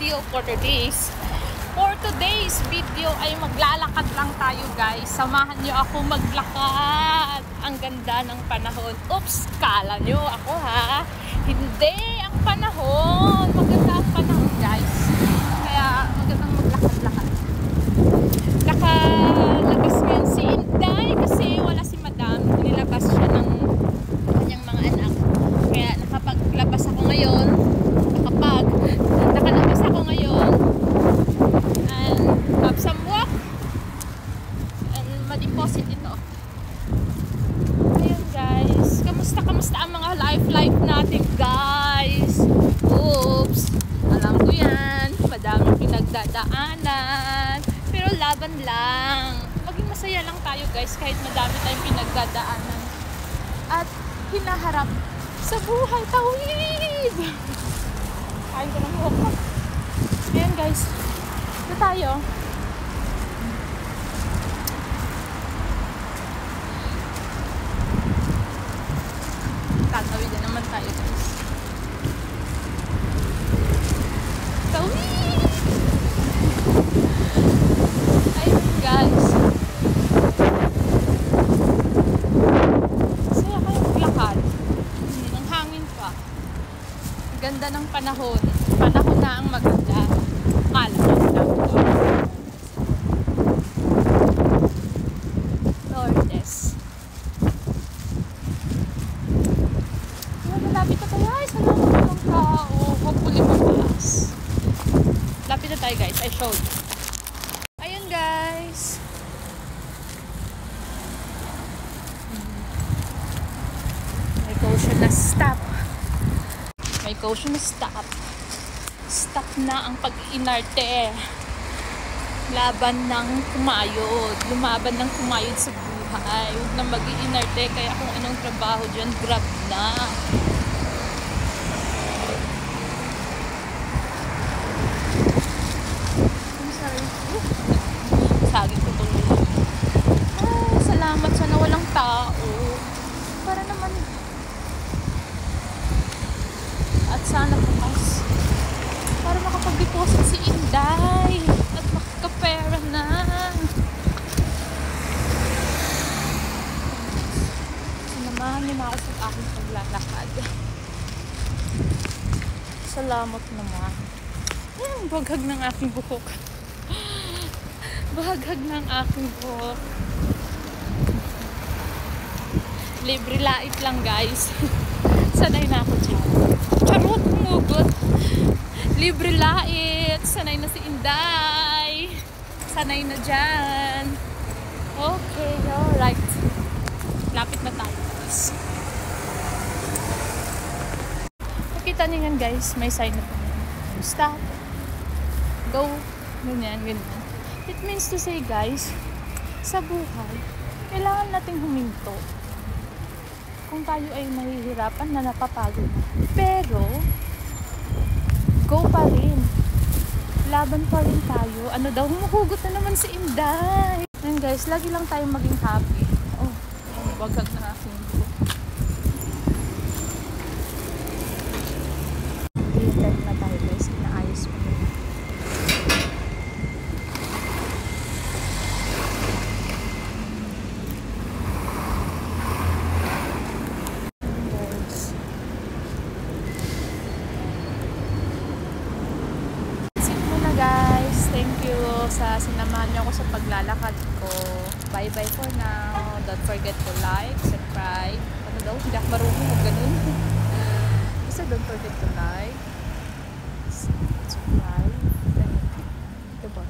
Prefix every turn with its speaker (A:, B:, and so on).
A: video for today's. For today's video ay maglalakad lang tayo guys. Samahan nyo ako maglakad. Ang ganda ng panahon. Oops, kala nyo ako ha. Hindi, ang panahon. Maganda ang panahon guys. Kaya magandang maglakad-lakad. Nakalabas ngayon si Inday kasi wala si Madam. Nilabas siya ng kanyang mga anak. Kaya nakapaglabas ako ngayon. Nakalabas ako ngayon. And have some walk. And ma-deposit ito. Ayun guys. Kamusta ang mga life natin guys. Oops. Alam ko yan. Madaming pinagdadaanan. Pero laban lang. Maging masaya lang tayo guys. Kahit madami tayong pinagdadaanan. At hinaharap sa buhay. Tawid! Kain ko ng buhok ko. Ayan guys. Ito tayo. Tatawid na naman tayo guys. Tawid! Ayun guys. Masaya kayo maglakad. Ang hangin pa. Ang ganda ng panahon. Panahon na ang maganda. Lourdes. Malapit na tayo. Ay, salamat ng tao. Hopefully mabukas. Lapit na tayo guys. I showed. Ayun guys. May caution na stop. May caution na stop. Stop na ang pag-inarte. Laban ng kumayod. Lumaban ng kumayod sa buhay. Huwag na mag-iinarte. Kaya kung anong trabaho dyan, grab na. I'm sorry. Saging ko tuloy. Ay, salamat. Sana walang tao. Para naman. At sana bukas. Para makapag-deposit si Inday at makakapera na. Sinamahan niyo na ako sa aking paglalakad. Salamat naman. Baghag ng aking buhok. Baghag ng aking buhok. Libre lait lang guys. Sanay na ako dyan. Charot, humugot. Libre lait. Sanay na si Inday. Sanay na dyan. Okay, alright. Lapit na tayo guys. Nakita niyo yan guys. May sign na po. Stop. Go. Ganyan, ganyan. It means to say guys, sa buhay, kailangan nating huminto. Kung tayo ay mahihirapan na napapagod. Pero, go pa rin. Laban pa rin tayo. Ano daw, humuhugot na naman si Inday. And guys, lagi lang tayo maging happy. Oh, bagag na aking buhok. Dilitan na tayo guys. Inaayos ko na. Thank you sa sinamahan niyo ako sa paglalakad ko. Bye bye for now. Don't forget to like, subscribe. Ano daw? Hindi ako marunong mag ganun. Basta don't forget to like, subscribe. Diba?